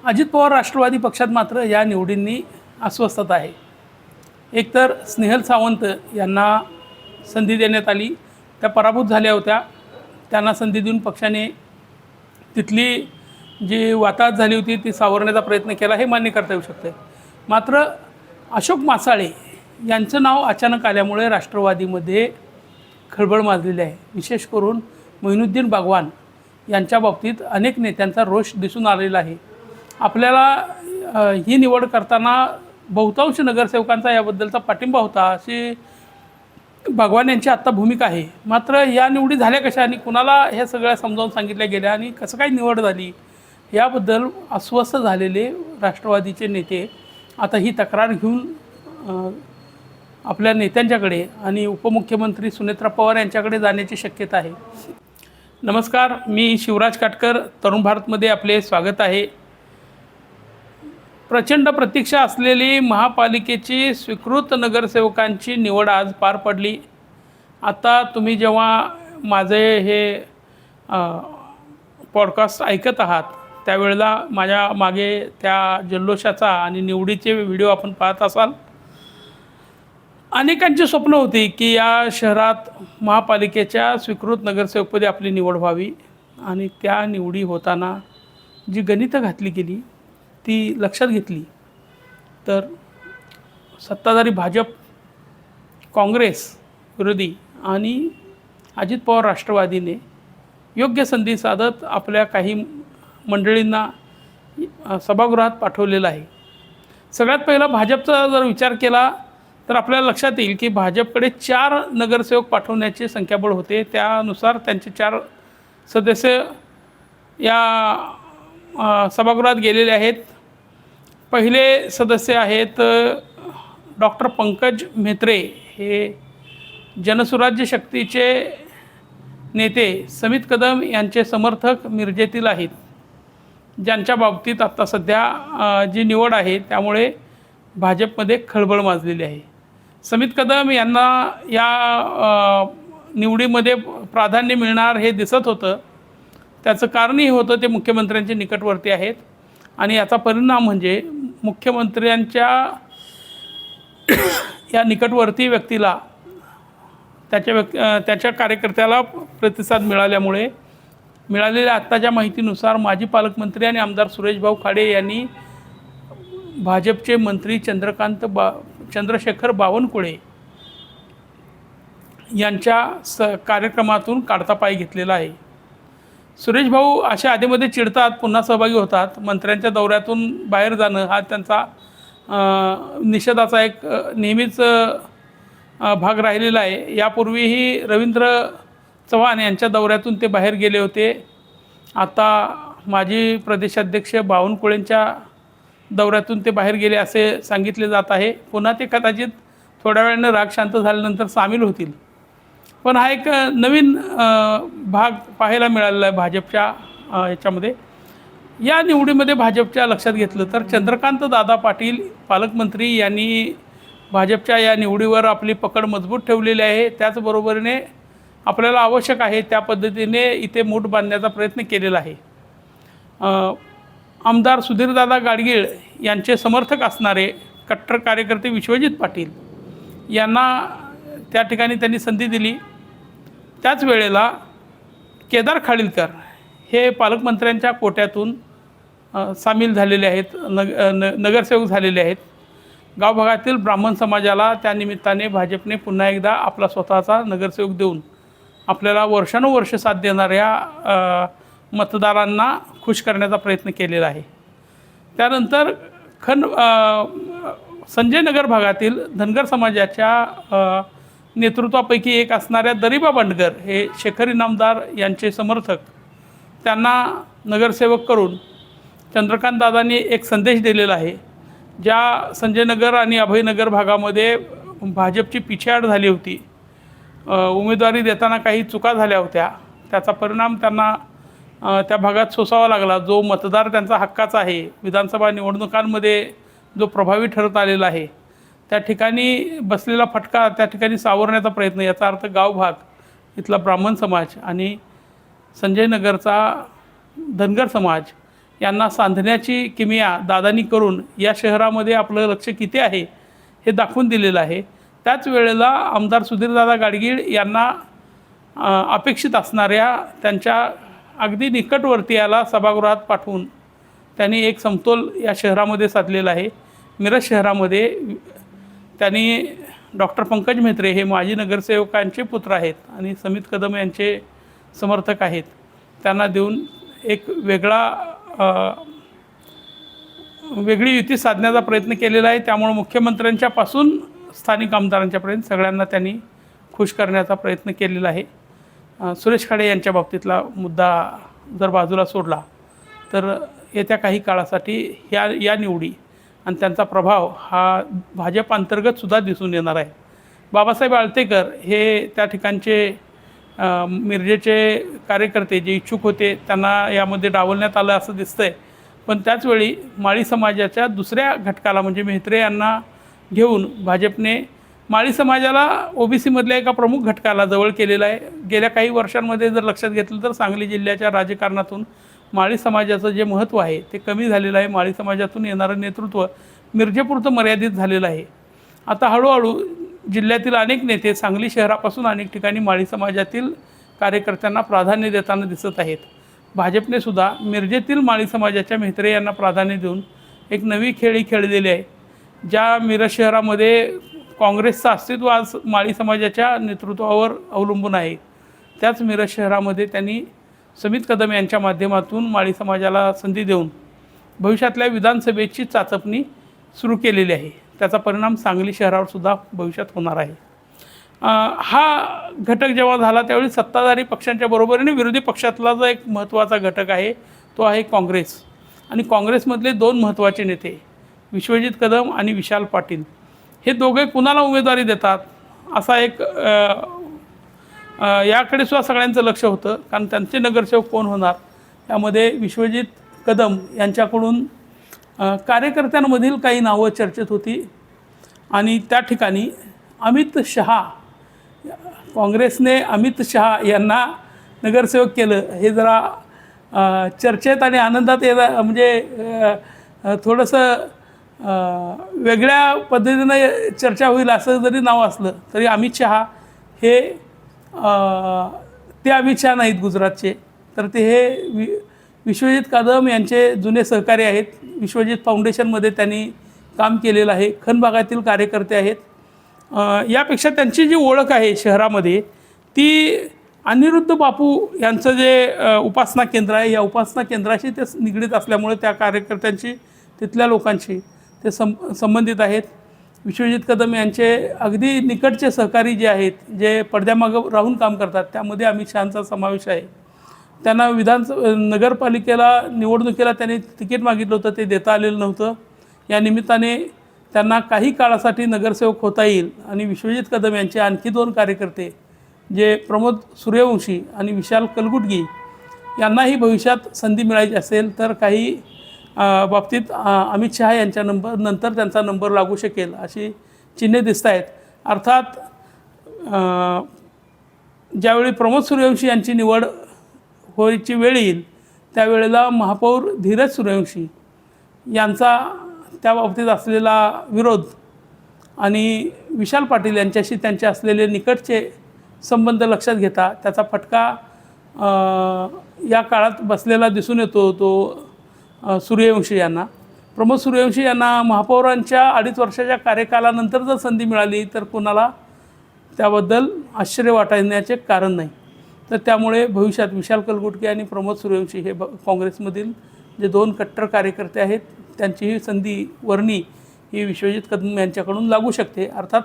अजित पवार राष्ट्रवादी पक्षात मात्र या निवडींनी अस्वस्थता आहे. एकतर स्नेहल सावंत यांना संधी देण्यात आली, त्या पराभूत झाल्या होत्या. त्यांना संधी देऊन पक्षाने तिथली जी वाताहत झाली होती ती सावरण्याचा प्रयत्न केला, हे मान्य करता येऊ शकते. मात्र अशोक मासाळे यांचं नाव अचानक आल्यामुळे राष्ट्रवादीमध्ये खळबळ माजलेली आहे. विशेष करून मोइनुद्दीन बागवान यांच्या बाबतीत अनेक नेत्यांचा रोष दिसून आलेला आहे. आपल्याला ही निवड करताना बहुतांश नगरसेवकांचा याबद्दलचा पाठिंबा होता, अशी भगवान यांची आत्ता भूमिका आहे. मात्र या निवडी झाल्या कशा आणि कुणाला ह्या सगळ्या समजावून सांगितल्या गेल्या आणि कसं काय निवड झाली याबद्दल अस्वस्थ झालेले राष्ट्रवादीचे नेते आता ही तक्रार घेऊन आपल्या नेत्यांच्याकडे आणि उपमुख्यमंत्री सुनेत्रा पवार यांच्याकडे जाण्याची शक्यता आहे. नमस्कार, मी शिवराज काटकर, तरुण भारतमध्ये आपले स्वागत आहे. प्रचंड प्रतीक्षा असलेली महापालिकेची स्वीकृत नगरसेवकांची निवड आज पार पडली. आता तुम्ही जेव्हा माझे हे पॉडकास्ट ऐकत आहात त्यावेळेला माझ्या मागे त्या जल्लोषाचा आणि निवडीचे व्हिडिओ आपण पाहत असाल. अनेकांची स्वप्न होती की या शहरात महापालिकेच्या स्वीकृत नगरसेवकपदी आपली निवड व्हावी आणि त्या निवडी होताना जी गणितं घातली गेली ती लक्षात घेतली तर सत्ताधारी भाजप, काँग्रेस विरोधी आणि अजित पवार राष्ट्रवादीने योग्य संधी साधत आपल्या काही मंडळींना सभागृहात पाठवलेलं आहे. सगळ्यात पहिला भाजपचा जर विचार केला तर आपल्याला लक्षात येईल की भाजपकडे 4 नगरसेवक पाठवण्याचे संख्याबळ होते. त्यानुसार त्यांचे 4 सदस्य या सभागृहात गेलेले आहेत. पहिले सदस्य आहेत डॉक्टर पंकज म्हेत्रे, हे जनसुराज्य शक्तीचे नेते समित कदम यांचे समर्थक मिरजेतील आहेत, ज्यांच्या बाबतीत आत्ता सध्या जी निवड आहे त्यामुळे भाजपमध्ये खळबळ माजलेली आहे. समित कदम यांना या निवडीमध्ये प्राधान्य मिळणार हे दिसत होतं. त्याचं कारणही होतं ते मुख्यमंत्र्यांच्या निकटवर्ती आहेत आणि याचा परिणाम म्हणजे मुख्यमंत्र्यांच्या या निकटवर्ती व्यक्तीला त्याच्या कार्यकर्त्याला प्रतिसाद मिळाल्यामुळे मिळालेल्या आत्ताच्या माहितीनुसार माजी पालकमंत्री आणि आमदार सुरेशभाऊ खाडे यांनी भाजपचे मंत्री चंद्रशेखर बावनकुळे यांच्या कार्यक्रमातून काढता पाय घेतलेला आहे. सुरेशभाऊ अशा आधीमध्ये चिडतात, पुन्हा सहभागी होतात. मंत्र्यांच्या दौऱ्यातून बाहेर जाणं हा त्यांचा निषेधाचा एक नेहमीच भाग राहिलेला आहे. यापूर्वीही रवींद्र चव्हाण यांच्या दौऱ्यातून ते बाहेर गेले होते. आता माजी प्रदेशाध्यक्ष बावनकुळेंच्या दौऱ्यातून ते बाहेर गेले असे सांगितले जात आहे. पुन्हा ते कदाचित थोड्या वेळानं राग शांत झाल्यानंतर सामील होतील. पण हा एक नवीन भाग पाहायला मिळालेला आहे भाजपच्या याच्यामध्ये. या निवडीमध्ये भाजपच्या लक्षात घेतलं तर चंद्रकांत दादा पाटील पालकमंत्री यांनी भाजपच्या या निवडीवर आपली पकड मजबूत ठेवलेली आहे. त्याचबरोबरीने आपल्याला आवश्यक आहे त्या पद्धतीने इथे मूठ बांधण्याचा प्रयत्न केलेला आहे. आमदार सुधीरदादा गाडगीळ यांचे समर्थक असणारे कट्टर कार्यकर्ते विश्वजित पाटील यांना त्या ठिकाणी त्यांनी संधी दिली. त्याच वेळेला केदार खाडीलकर हे पालकमंत्र्यांच्या कोट्यातून सामील झालेले आहेत, नगरसेवक झालेले आहेत. गावभागातील ब्राह्मण समाजाला त्यानिमित्ताने भाजपने पुन्हा एकदा आपला स्वतःचा नगरसेवक देऊन आपल्याला वर्षानुवर्ष साथ देणाऱ्या मतदारांना खुश करण्याचा प्रयत्न केलेला आहे. त्यानंतर संजय नगर भागातील धनगर समाजाच्या नेतृत्वापैकी एक असणाऱ्या दरिबा बंडगर हे शेखर इनामदार यांचे समर्थक, त्यांना नगरसेवक करून चंद्रकांत दादांनी एक संदेश दिलेला आहे. ज्या संजय नगर आणि अभयनगर भागामध्ये भाजपची पिछेहाट झाली होती, उमेदवारी देताना काही चुका झाल्या होत्या, त्याचा परिणाम त्यांना त्या भागात सोसावा लागला. जो मतदार त्यांचा हक्काचा आहे, विधानसभा निवडणुकांमध्ये जो प्रभावी ठरत आलेला आहे, त्या ठिकाणी बसलेला फटका त्या ठिकाणी सावरण्याचा प्रयत्न. याचा अर्थ गावभाग इथला ब्राह्मण समाज आणि संजय नगरचा धनगर समाज यांना सांधण्याची किमया दादांनी करून या शहरामध्ये आपलं लक्ष किती आहे हे दाखवून दिलेलं आहे. त्याच वेळेला आमदार सुधीरदादा गाडगीळ यांना अपेक्षित असणाऱ्या त्यांच्या अगदी निकटवर्तीयाला सभागृहात पाठवून त्यांनी एक समतोल या शहरामध्ये साधलेला आहे. मिरज शहरामध्ये त्यांनी डॉक्टर पंकज म्हेत्रे हे माजी नगरसेवकांचे पुत्र आहेत आणि समित कदम यांचे समर्थक आहेत. त्यांना देऊन एक वेगळी युती साधण्याचा प्रयत्न केलेला आहे. त्यामुळे मुख्यमंत्र्यांच्यापासून स्थानिक आमदारांच्यापर्यंत सगळ्यांना त्यांनी खुश करण्याचा प्रयत्न केलेला आहे. सुरेश खाडे यांच्या बाबतीतला मुद्दा जर बाजूला सोडला तर येत्या काही काळासाठी या निवडी आणि त्यांचा प्रभाव हा भाजप अंतर्गतसुद्धा दिसून येणार आहे. बाबासाहेब आळतेकर हे त्या ठिकाणचे मिरजेचे कार्यकर्ते जे इच्छुक होते त्यांना यामध्ये डावलण्यात आलं असं दिसतंय. पण त्याचवेळी माळी समाजाच्या दुसऱ्या घटकाला म्हणजे म्हेत्रे यांना घेऊन भाजपने माळी समाजाला ओबीसीमधल्या एका प्रमुख घटकाला जवळ केलेलं आहे. गेल्या काही वर्षांमध्ये जर लक्षात घेतलं तर सांगली जिल्ह्याच्या राजकारणातून माळी समाजाचं जे महत्त्व आहे ते कमी झालेलं आहे. माळी समाजातून येणारं नेतृत्व मिरजेपुरतं मर्यादित झालेलं आहे. आता हळूहळू जिल्ह्यातील अनेक नेते सांगली शहरापासून अनेक ठिकाणी माळी समाजातील कार्यकर्त्यांना प्राधान्य देताना दिसत आहेत. भाजपने सुद्धा मिरजेतील माळी समाजाच्या म्हेत्रे यांना प्राधान्य देऊन एक नवी खेळी खेळलेली आहे. ज्या मिरज शहरामध्ये काँग्रेसचं अस्तित्व आज माळी समाजाच्या नेतृत्वावर अवलंबून आहे, त्याच मिरज शहरामध्ये त्यांनी समित कदम यांच्या माध्यमातून माळी समाजाला संधी देऊन भविष्यातल्या विधानसभेची चाचपणी सुरू केलेली आहे. त्याचा परिणाम सांगली शहरावर सुद्धा भविष्यात होणार आहे. हा घटक जेव्हा झाला त्यावेळी सत्ताधारी पक्षांच्या बरोबरीने विरोधी पक्षातला जो एक महत्त्वाचा घटक आहे तो आहे काँग्रेस. आणि काँग्रेसमधले दोन महत्त्वाचे नेते विश्वजित कदम आणि विशाल पाटील हे दोघे कुणाला उमेदवारी देतात असा एक याकडे सुद्धा सगळ्यांचं लक्ष होतं. कारण त्यांचे नगरसेवक कोण होणार यामध्ये विश्वजित कदम यांच्याकडून कार्यकर्त्यांमधील काही नावं चर्चेत होती आणि त्या ठिकाणी अमित शहा, काँग्रेसने अमित शहा यांना नगरसेवक केलं हे जरा चर्चेत आणि आनंदात म्हणजे थोडंसं वेगळ्या पद्धतीनं चर्चा होईल असं जरी नाव असलं तरी अमित शहा हे ते अमित शहा नाहीत गुजरातचे, तर ते हे विश्वजित कदम यांचे जुने सहकारी आहेत. विश्वजित फाउंडेशनमध्ये त्यांनी काम केलेलं आहे. खन भागातील कार्यकर्ते आहेत. यापेक्षा त्यांची जी ओळख आहे शहरामध्ये ती अनिरुद्ध बापू यांचं जे उपासना केंद्र आहे या उपासना केंद्राशी ते निगडीत असल्यामुळे त्या कार्यकर्त्यांची तिथल्या लोकांशी ते संबंधित आहेत. विश्वजित कदम यांचे अगदी निकटचे सहकारी जे आहेत जे पडद्यामागं राहून काम करतात त्यामध्ये अमित शहांचा समावेश आहे. त्यांना नगरपालिकेला निवडणुकीला त्यांनी तिकीट मागितलं होतं, ते देता आलेलं नव्हतं. या निमित्ताने त्यांना काही काळासाठी नगरसेवक होता येईल आणि विश्वजित कदम यांचे आणखी दोन कार्यकर्ते जे प्रमोद सूर्यवंशी आणि विशाल कलगुटगी यांनाही भविष्यात संधी मिळायची असेल तर काही बाबतीत अमित शहा यांच्या नंतर त्यांचा नंबर लागू शकेल अशी चिन्हे दिसत आहेत. अर्थात ज्यावेळी प्रमोद सूर्यवंशी यांची निवड होईची वेळ येईल त्यावेळेला महापौर धीरज सूर्यवंशी यांचा त्या बाबतीत असलेला विरोध आणि विशाल पाटील यांच्याशी त्यांचे असलेले निकटचे संबंध लक्षात घेता त्याचा फटका या काळात बसलेला दिसून येतो. तो सूर्यवंशी यांना, प्रमोद सूर्यवंशी यांना महापौरांच्या 2.5 वर्षाच्या कार्यकालानंतर जर संधी मिळाली तर कोणाला त्याबद्दल आश्चर्य वाटण्याचे कारण नाही. तर त्यामुळे भविष्यात विशाल कलगुटके आणि प्रमोद सूर्यवंशी हे काँग्रेसमधील जे दोन कट्टर कार्यकर्ते आहेत त्यांचीही संधी वर्णी ही विश्वजित कदम यांच्याकडून लागू शकते. अर्थात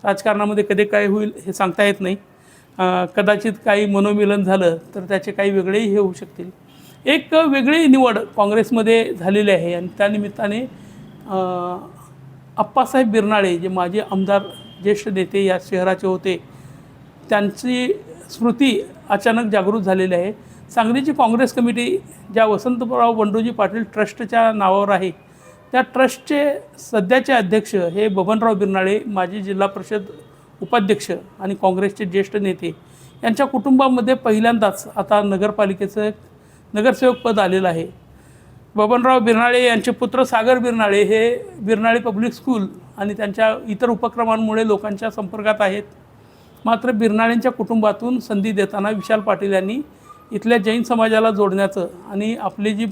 राजकारणामध्ये कधी काय होईल हे सांगता येत नाही. कदाचित काही मनोमिलन झालं तर त्याचे काही वेगळेही हे होऊ शकतील. एक वेगळी निवड काँग्रेसमध्ये झालेली आहे आणि त्यानिमित्ताने अप्पासाहेब बिरनाळे जे माजी आमदार ज्येष्ठ नेते या शहराचे होते त्यांची स्मृती अचानक जागृत झालेली आहे. सांगलीची काँग्रेस कमिटी ज्या वसंतराव बंडोजी पाटील ट्रस्टच्या नावावर आहे त्या ट्रस्टचे सध्याचे अध्यक्ष हे बबनराव बिरनाळे माजी जिल्हा परिषद उपाध्यक्ष आणि काँग्रेसचे ज्येष्ठ नेते यांच्या कुटुंबामध्ये पहिल्यांदाच आता नगरपालिकेचं नगरसेवक पद आलेलं आहे. बबनराव बिरनाळे यांचे पुत्र सागर बिरनाळे हे बिरनाळे पब्लिक स्कूल आणि त्यांच्या इतर उपक्रमांमुळे लोकांच्या संपर्कात आहेत. मात्र बिरनाळेंच्या कुटुंबातून संधी देताना विशाल पाटील यांनी इथल्या जैन समाजाला जोडण्याचं आणि आपली जी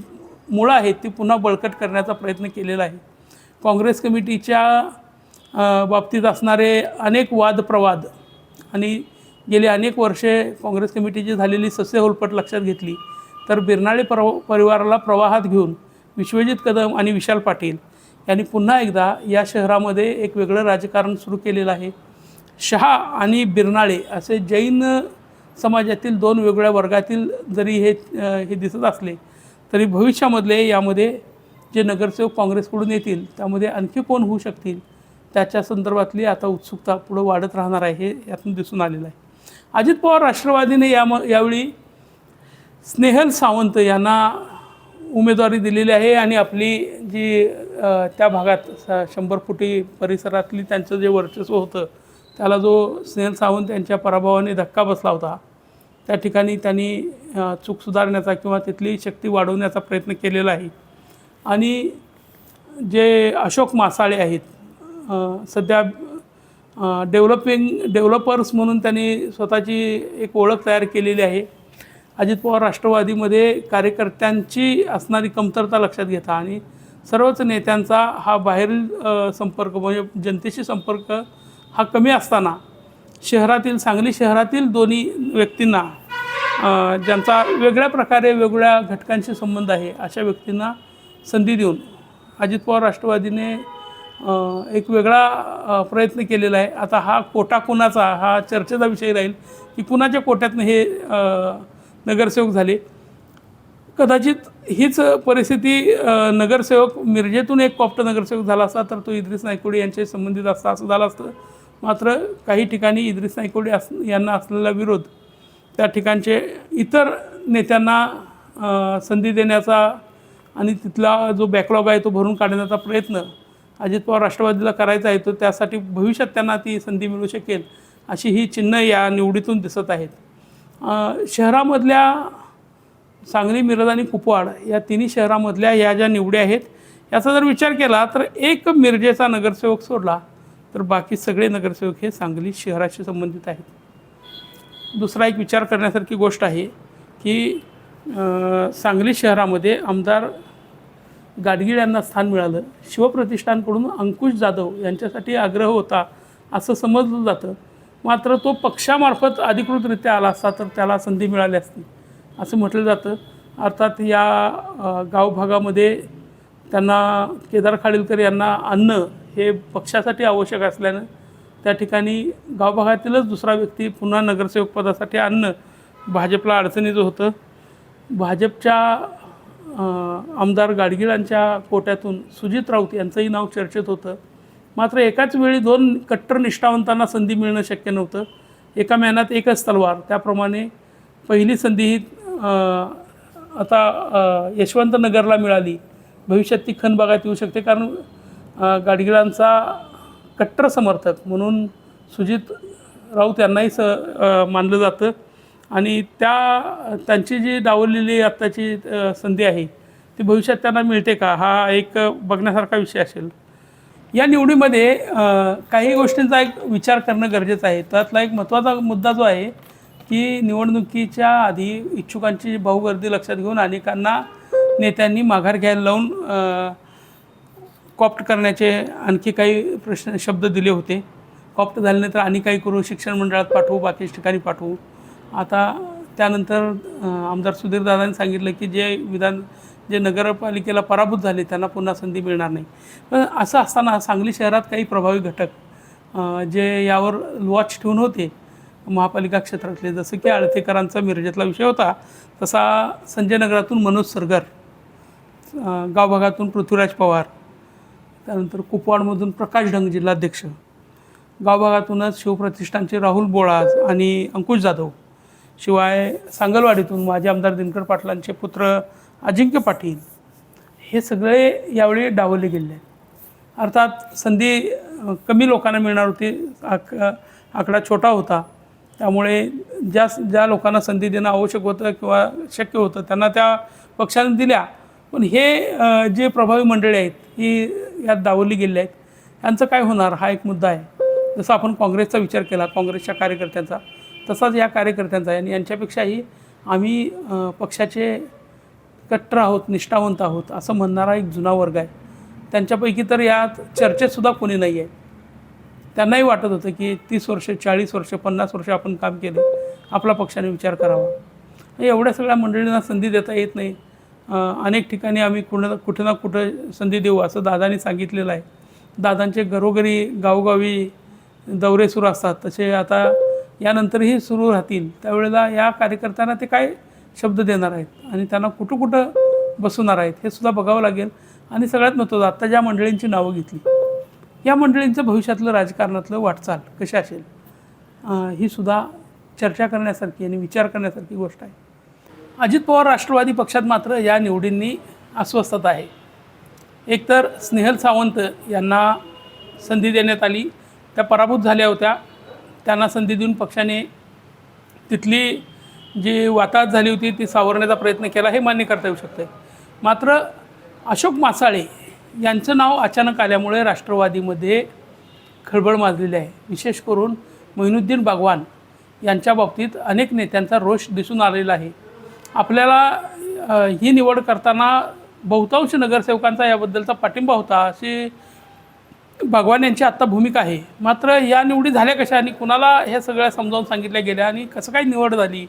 मुळं आहेत ती पुन्हा बळकट करण्याचा प्रयत्न केलेला आहे. काँग्रेस कमिटीच्या बाबतीत असणारे अनेक वादप्रवाद आणि गेली अनेक वर्षे काँग्रेस कमिटीची झालेली सस्यहोलपट लक्षात घेतली तर बिरनाळे परिवाराला प्रवाहात घेऊन विश्वजित कदम आणि विशाल पाटील यांनी पुन्हा एकदा या शहरामध्ये एक वेगळं राजकारण सुरू केलेलं आहे. शहा आणि बिरनाळे असे जैन समाजातील दोन वेगळ्या वर्गातील जरी हे दिसत असले तरी भविष्यामधले यामध्ये जे नगरसेवक काँग्रेसकडून येतील त्यामध्ये आणखी कोण होऊ शकतील त्याच्या संदर्भातली आता उत्सुकता पुढं वाढत राहणार आहे हे यातून दिसून आलेलं आहे. अजित पवार राष्ट्रवादीने यावेळी स्नेहल सावंत यांना उमेदवारी दिलेली आहे आणि आपली जी त्या भागात 100 फुटी परिसरातली त्यांचं जे वर्चस्व होतं त्याला जो स्नेहल सावंत यांच्या पराभवाने धक्का बसला होता त्या ठिकाणी त्यांनी चूक सुधारण्याचा किंवा तिथली शक्ती वाढवण्याचा प्रयत्न केलेला आहे. आणि जे अशोक मासाळे आहेत सध्या डेव्हलपर्स म्हणून त्यांनी स्वतःची एक ओळख तयार केलेली आहे. अजित पवार राष्ट्रवादीमध्ये कार्यकर्त्यांची असणारी कमतरता लक्षात घेता आणि सर्वच नेत्यांचा हा बाहेरील संपर्क म्हणजे जनतेशी संपर्क हा कमी असताना सांगली शहरातील दोन्ही व्यक्तींना ज्यांचा वेगळ्या प्रकारे वेगळ्या घटकांशी संबंध आहे अशा व्यक्तींना संधी देऊन अजित पवार राष्ट्रवादीने एक वेगळा प्रयत्न केलेला आहे. आता हा कोटा कुणाचा हा चर्चेचा विषय राहील की कुणाच्या कोट्यातनं हे नगरसेवक झाले. कदाचित हीच परिस्थिती नगरसेवक मिरजेतून एक कॉप्ट नगरसेवक झाला असता तर तो इद्रिस नायकोडे यांच्याशी संबंधित असता असं झालं असतं. मात्र काही ठिकाणी इद्रिस नायकोडे यांना असलेला विरोध त्या ठिकाणचे इतर नेत्यांना संधी देण्याचा आणि तिथला जो बॅकलॉग आहे तो भरून काढण्याचा प्रयत्न अजित पवार राष्ट्रवादीला करायचा आहे तो त्यासाठी भविष्यात त्यांना ती संधी मिळू शकेल अशी ही चिन्ह या निवडीतून दिसत आहेत. शहरामधल्या सांगली, मिरज आणि कुपवाड या तिन्ही शहरामधल्या या ज्या निवडी आहेत याचा जर विचार केला तर एक मिरजेचा नगरसेवक सोडला तर बाकी सगळे नगरसेवक हे सांगली शहराशी संबंधित आहेत. दुसरा एक विचार करण्यासारखी गोष्ट आहे की सांगली शहरामध्ये आमदार गाडगीळ यांना स्थान मिळालं. शिवप्रतिष्ठानकडून अंकुश जाधव यांच्यासाठी आग्रह होता असं समजलं जातं. मात्र तो पक्षामार्फत अधिकृतरित्या आला असता तर त्याला संधी मिळाली असती असं म्हटलं जातं. अर्थात या गावभागामध्ये त्यांना केदार खाडीलकर यांना अन्न हे पक्षासाठी आवश्यक असल्यानं त्या ठिकाणी गावभागातीलच दुसरा व्यक्ती पुन्हा नगरसेवक पदासाठी आणणं भाजपला अडचणीचं होतं. भाजपच्या आमदार गाडगिळांच्या कोट्यातून सुजित राऊत यांचंही नाव चर्चेत होतं. मात्र एकाच वेळी दोन कट्टर निष्ठावंतांना संधी मिळणं शक्य नव्हतं. एका म्यानात एकच तलवार त्याप्रमाणे पहिली संधी ही आता यशवंतनगरला मिळाली. भविष्यात ती खणबागात येऊ शकते कारण गाडगिळांचा कट्टर समर्थक म्हणून सुजित राऊत यांनाही मानलं जातं आणि त्यांची जी डावललेली आत्ताची संधी आहे ती भविष्यात त्यांना मिळते का हा एक बघण्यासारखा विषय असेल. या निवडीमध्ये काही गोष्टींचा एक विचार करणं गरजेचं आहे. त्यातला एक महत्त्वाचा मुद्दा जो आहे की निवडणुकीच्या आधी इच्छुकांची बहुगर्दी लक्षात घेऊन अनेकांना नेत्यांनी माघार घ्यायला लावून कॉप्ट करण्याचे आणखी काही शब्द दिले होते. कॉप्ट झाल्यानंतर आणि काही करू, शिक्षण मंडळात पाठवू, बाकी ठिकाणी पाठवू. आता त्यानंतर आमदार सुधीरदादांनी सांगितलं की जे नगरपालिकेला पराभूत झाले त्यांना पुन्हा संधी मिळणार नाही. पण असं असताना सांगली शहरात काही प्रभावी घटक जे यावर वॉच ठेवून होते महापालिका क्षेत्रातले, जसं की आळतेकरांचा मिरजेतला विषय होता तसा संजय नगरातून मनोज सरगर, गावभागातून पृथ्वीराज पवार, त्यानंतर कुपवाडमधून प्रकाश ढंग जिल्हाध्यक्ष, गावभागातूनच शिवप्रतिष्ठानचे राहुल बोळाज आणि अंकुश जाधव, शिवाय सांगलवाडीतून माजी आमदार दिनकर पाटलांचे पुत्र अजिंक्य पाटील, हे सगळे यावेळी डावलले गेले. अर्थात संधी कमी लोकांना मिळणार होती, आकडा छोटा होता, त्यामुळे ज्या लोकांना संधी देणं आवश्यक होतं किंवा शक्य होतं त्यांना त्या पक्षाने दिल्या. पण हे जे प्रभावी मंडळी आहेत ही यात डावलली गेलेली आहेत, यांचं काय होणार हा एक मुद्दा आहे. जसं आपण काँग्रेसचा विचार केला, काँग्रेसच्या कार्यकर्त्यांचा, तसाच या कार्यकर्त्यांचा आहे. आणि यांच्यापेक्षाही आम्ही पक्षाचे कट्टर आहोत, निष्ठावंत आहोत असं म्हणणारा एक जुना वर्ग आहे. त्यांच्यापैकी तर यात चर्चेतसुद्धा कोणी नाही आहे. त्यांनाही वाटत होतं की 30 वर्ष, 40 वर्ष, 50 वर्ष आपण काम केलं, आपला पक्षाने विचार करावा. एवढ्या सगळ्या मंडळींना संधी देता येत नाही. अनेक ठिकाणी आम्ही कुठे ना कुठं संधी देऊ असं दादांनी सांगितलेलं आहे. दादांचे घरोघरी गावोगावी दौरे सुरू असतात, तसे आता यानंतरही सुरू राहतील. त्यावेळेला या कार्यकर्त्यांना ते काय शब्द देणार आहेत आणि त्यांना कुठं कुठं बसवणार आहेत हे सुद्धा बघावं लागेल. आणि सगळ्यात महत्त्वाचं, आत्ता ज्या मंडळींची नावं घेतली, या मंडळींचं भविष्यातलं राजकारणातलं वाटचाल कशी असेल ही सुद्धा चर्चा करण्यासारखी आणि विचार करण्यासारखी गोष्ट आहे. अजित पवार राष्ट्रवादी पक्षात मात्र या निवडींनी अस्वस्थता आहे. एकतर स्नेहल सावंत यांना संधी देण्यात आली, त्या पराभूत झाल्या होत्या. त्यांना संधी देऊन पक्षाने तिथली जी वाताहत झाली होती ती सावरण्याचा प्रयत्न केला, हे मान्य करता येऊ शकते. मात्र अशोक मासाळे यांचं नाव अचानक आल्यामुळे राष्ट्रवादीमध्ये खळबळ माजलेली आहे. विशेष करून मोइनुद्दीन बागवान यांच्या बाबतीत अनेक नेत्यांचा रोष दिसून आलेला आहे. आपल्याला ही निवड करताना बहुतांश नगरसेवकांचा याबद्दलचा पाठिंबा होता अशी बागवान यांची आत्ता भूमिका आहे. मात्र या निवडी झाल्या कशा आणि कुणाला ह्या सगळ्या समजावून सांगितल्या गेल्या आणि कसं काय निवड झाली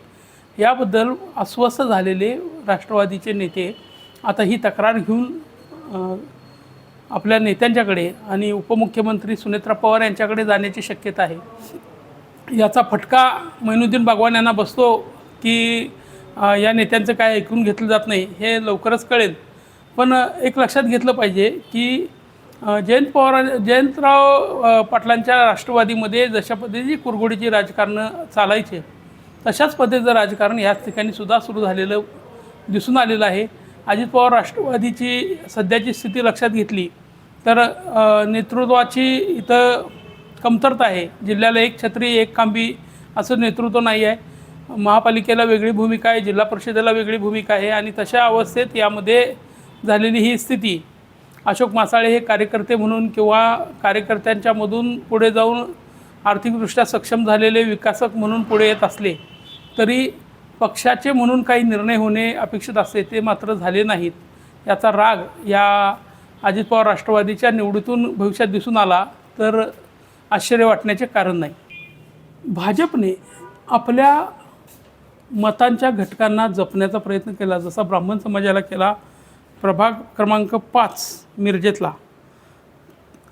याबद्दल अस्वस्थ झालेले राष्ट्रवादीचे नेते आता ही तक्रार घेऊन आपल्या नेत्यांच्याकडे आणि उपमुख्यमंत्री सुनेत्रा पवार यांच्याकडे जाण्याची शक्यता आहे. याचा फटका मोइनुद्दीन बागवान यांना बसतो की या नेत्यांचं काय ऐकून घेतलं जात नाही हे लवकरच कळेल. पण एक लक्षात घेतलं पाहिजे की जयंतराव पाटलांच्या राष्ट्रवादीमध्ये जशा पद्धतीची कुरघोडीची राजकारणं चालायचे तशाच पद्धतीचं राजकारण याच ठिकाणी सुद्धा सुरू झालेलं दिसून आलेलं आहे. अजित पवार राष्ट्रवादीची सध्याची स्थिती लक्षात घेतली तर नेतृत्वाची इथं कमतरता आहे. जिल्ह्याला एक छत्री एक खांबी असं नेतृत्व नाही आहे. महापालिकेला वेगळी भूमिका आहे, जिल्हा परिषदेला वेगळी भूमिका आहे आणि तशा अवस्थेत यामध्ये झालेली ही स्थिती, अशोक मासाळे हे कार्यकर्ते म्हणून किंवा कार्यकर्त्यांच्यामधून पुढे जाऊन आर्थिकदृष्ट्या सक्षम झालेले विकासक म्हणून पुढे येत असले तरी पक्षाचे म्हणून काही निर्णय होणे अपेक्षित असते ते मात्र झाले नाहीत. याचा राग या अजित पवार राष्ट्रवादीच्या निवडीतून भविष्यात दिसून आला तर आश्चर्य वाटण्याचे कारण नाही. भाजपने आपल्या मतांच्या घटकांना जपण्याचा प्रयत्न केला, जसा ब्राह्मण समाजाला केला प्रभाग क्रमांक 5 मिरजेतला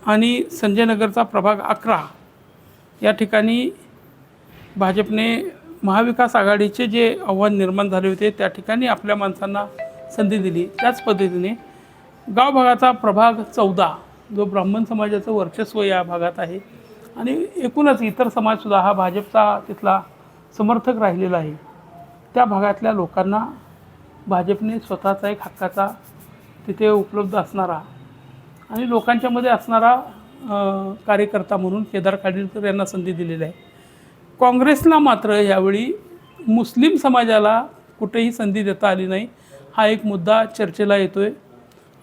आणि संजय नगरचा प्रभाग 11 या ठिकाणी भाजपने महाविकास आघाडीचे जे आव्हान निर्माण झाले होते त्या ठिकाणी आपल्या माणसांना संधी दिली. त्याच पद्धतीने गावभागाचा प्रभाग 14 जो ब्राह्मण समाजाचं वर्चस्व या भागात आहे आणि एकूणच इतर समाजसुद्धा हा भाजपचा तिथला समर्थक राहिलेला आहे, त्या भागातल्या लोकांना भाजपने स्वतःचा एक हक्काचा तिथे उपलब्ध असणारा आणि लोकांच्यामध्ये असणारा कार्यकर्ता म्हणून केदार खाडीलकर यांना संधी दिलेली आहे. काँग्रेसला मात्र यावेळी मुस्लिम समाजाला कुठेही संधी देता आली नाही, हा एक मुद्दा चर्चेला येतो आहे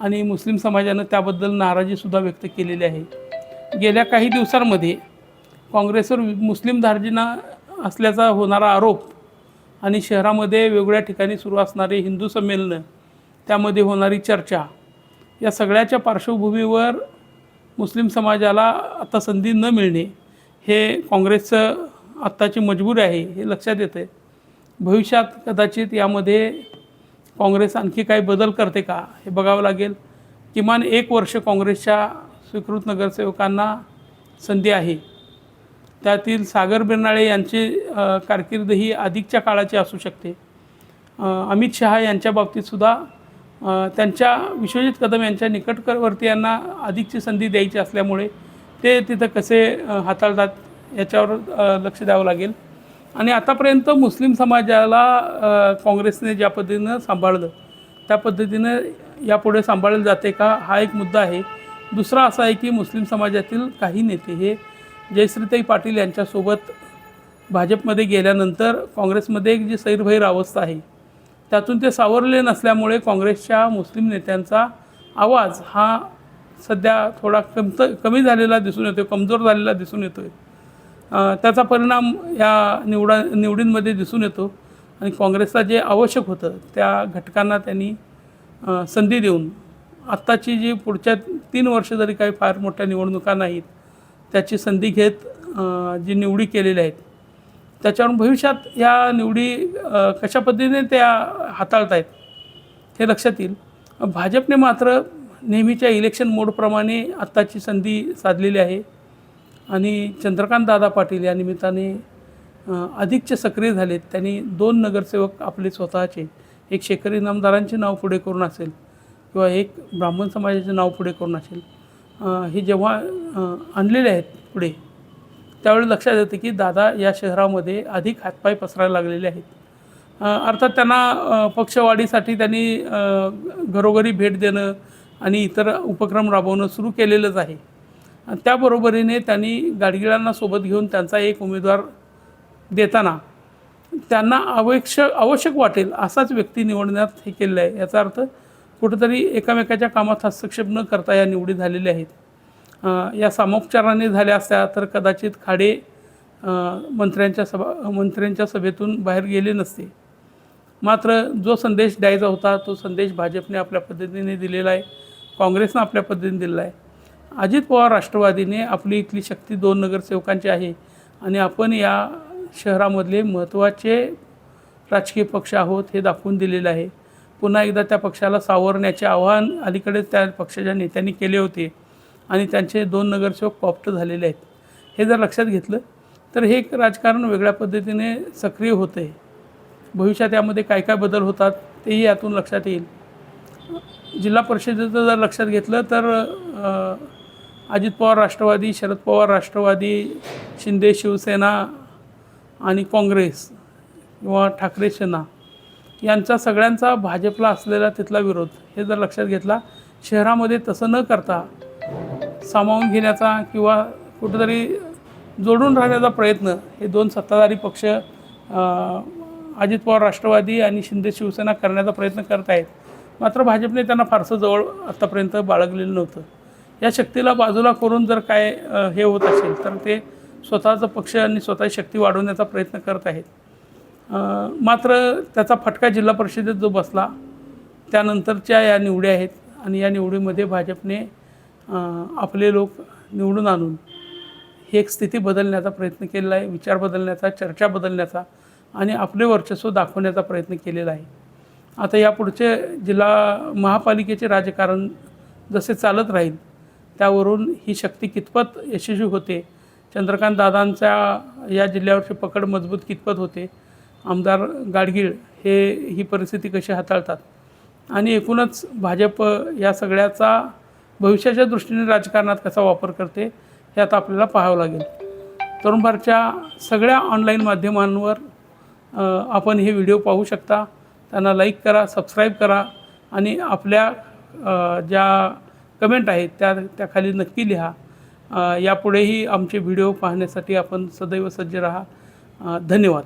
आणि मुस्लिम समाजानं त्याबद्दल नाराजीसुद्धा व्यक्त केलेली आहे. गेल्या काही दिवसांमध्ये काँग्रेसवर मुस्लिम धार्जिना असल्याचा होणारा आरोप आणि शहरामध्ये वेगवेगळ्या ठिकाणी सुरू असणारे हिंदू संमेलनं, त्यामध्ये होणारी चर्चा, या सगळ्याच्या पार्श्वभूमीवर मुस्लिम समाजाला आता संधी न मिळणे हे काँग्रेसचं आत्ताची मजबुरी आहे हे लक्षात येतं आहे. भविष्यात कदाचित यामध्ये काँग्रेस आणखी काही बदल करते का हे बघावं लागेल. किमान 1 वर्ष काँग्रेसच्या स्वीकृत नगरसेवकांना संधी आहे. त्यातील सागर बिरनाळे यांची कारकीर्द ही अधिकच्या काळाची असू शकते. अमित शहा यांच्या बाबतीतसुद्धा त्यांच्या विश्वजित कदम यांच्या निकटवर्ती यांना अधिकची संधी द्यायची असल्यामुळे ते तिथं कसे हाताळतात याच्यावर लक्ष द्यावं लागेल. आणि आतापर्यंत मुस्लिम समाजाला काँग्रेसने ज्या पद्धतीनं सांभाळलं त्या पद्धतीनं यापुढे सांभाळलं जाते का हा एक मुद्दा आहे. दुसरा असा आहे की मुस्लिम समाजातील काही नेते हे जयश्रीताई पाटील यांच्यासोबत भाजपमध्ये गेल्यानंतर काँग्रेसमध्ये एक जी सैरभैर अवस्था आहे त्यातून ते सावरले नसल्यामुळे काँग्रेसच्या मुस्लिम नेत्यांचा आवाज हा सध्या थोडा कमी झालेला दिसून येतो, कमजोर झालेला दिसून येतो आहे. त्याचा परिणाम या निवडींमध्ये दिसून येतो आणि काँग्रेसला जे आवश्यक होतं त्या घटकांना त्यांनी संधी देऊन आत्ताची जी पुढच्या 3 वर्ष जरी काही फार मोठ्या निवडणुका नाहीत त्याची संधी घेत जी निवडी केलेल्या आहेत त्याच्यावरून भविष्यात या निवडी कशा पद्धतीने त्या हाताळत आहेत हे लक्षात येईल. भाजपने मात्र नेहमीच्या इलेक्शन मोडप्रमाणे आत्ताची संधी साधलेली आहे आणि चंद्रकांत दादा पाटील या निमित्ताने अधिकचे सक्रिय झालेत. त्यांनी 2 नगरसेवक आपले स्वतःचे, एक शेतकरी इनामदारांचे नाव पुढे करून असेल किंवा एक ब्राह्मण समाजाचे नाव पुढे करून असेल, हे जेव्हा आणलेले आहेत पुढे त्यावेळी लक्षात येतं की दादा या शहरामध्ये अधिक हातपाय पसरायला लागलेले आहेत. अर्थात त्यांना पक्षवाढीसाठी त्यांनी घरोघरी भेट देणं आणि इतर उपक्रम राबवणं सुरू केलेलंच आहे. त्याबरोबरीने त्यांनी गाडगिळांना सोबत घेऊन त्यांचा एक उमेदवार देताना त्यांना आवश्यक वाटेल असाच व्यक्ती निवडण्यात हे केलेलं आहे. याचा अर्थ कुठंतरी एकमेकाच्या कामात हस्तक्षेप न करता या निवडी झालेल्या आहेत. या सामोपचाराने झाल्या असत्या तर कदाचित खाडे मंत्र्यांच्या सभेतून बाहेर गेले नसते. मात्र जो संदेश द्यायचा होता तो संदेश भाजपने आपल्या पद्धतीने दिलेला आहे, काँग्रेसनं आपल्या पद्धतीने दिलेला आहे. अजित पवार राष्ट्रवादीने आपली इथली शक्ती 2 नगरसेवकांची आहे आणि आपण या शहरामधले महत्त्वाचे राजकीय पक्ष आहोत हे दाखवून दिलेलं आहे. पुन्हा एकदा त्या पक्षाला सावरण्याचे आवाहन अलीकडेच त्या पक्षाच्या नेत्यांनी केले होते आणि त्यांचे 2 नगरसेवक पॉप्ट झालेले आहेत. हे जर लक्षात घेतलं तर हे एक राजकारण वेगळ्या पद्धतीने सक्रिय होतं आहे. भविष्यात यामध्ये काय काय बदल होतात तेही यातून लक्षात येईल. जिल्हा परिषदेचं जर लक्षात घेतलं तर अजित पवार राष्ट्रवादी, शरद पवार राष्ट्रवादी, शिंदे शिवसेना आणि काँग्रेस किंवा ठाकरे सेना यांचा सगळ्यांचा भाजपला असलेला तिथला विरोध हे जर लक्षात घेतला, शहरामध्ये तसं न करता सामावून घेण्याचा किंवा कुठेतरी जोडून राहण्याचा प्रयत्न हे 2 सत्ताधारी पक्ष अजित पवार राष्ट्रवादी आणि शिंदे शिवसेना करण्याचा प्रयत्न करत आहेत. मात्र भाजपने त्यांना फारसं जवळ आत्तापर्यंत बाळगलेलं नव्हतं. या शक्तीला बाजूला करून जर काय हे होत असेल तर ते स्वतःचा पक्ष आणि स्वतःची शक्ती वाढवण्याचा प्रयत्न करत आहेत. मात्र त्याचा फटका जिल्हा परिषदेत जो बसला त्यानंतरच्या या निवडी आहेत आणि या निवडीमध्ये भाजपने आपले लोक निवडून आणून ही एक स्थिती बदलण्याचा प्रयत्न केलेला आहे, विचार बदलण्याचा, चर्चा बदलण्याचा आणि आपले वर्चस्व दाखवण्याचा प्रयत्न केलेला आहे. आता यापुढचे जिल्हा महापालिकेचे राजकारण जसे चालत राहील त्यावरून ही शक्ती कितपत यशस्वी होते, चंद्रकांत दादांच्या या जिल्ह्यावरची पकड मजबूत कितपत होते, आमदार गाडगीळ हे ही परिस्थिती कशी हाताळतात आणि एकूणच भाजप या सगळ्याचा भविष्याच्या दृष्टीने राजकारणात कसा वापर करते हे आता आपल्याला पाहावं लागेल. तरुण भारतच्या सगळ्या ऑनलाईन माध्यमांवर आपण हे व्हिडिओ पाहू शकता. त्यांना लाईक करा, सबस्क्राईब करा आणि आपल्या ज्या कमेंट आहेत त्या खाली नक्की लिहा. यापुढेही आमचे व्हिडिओ पाहण्यासाठी आपण सदैव सज्ज राहा. धन्यवाद.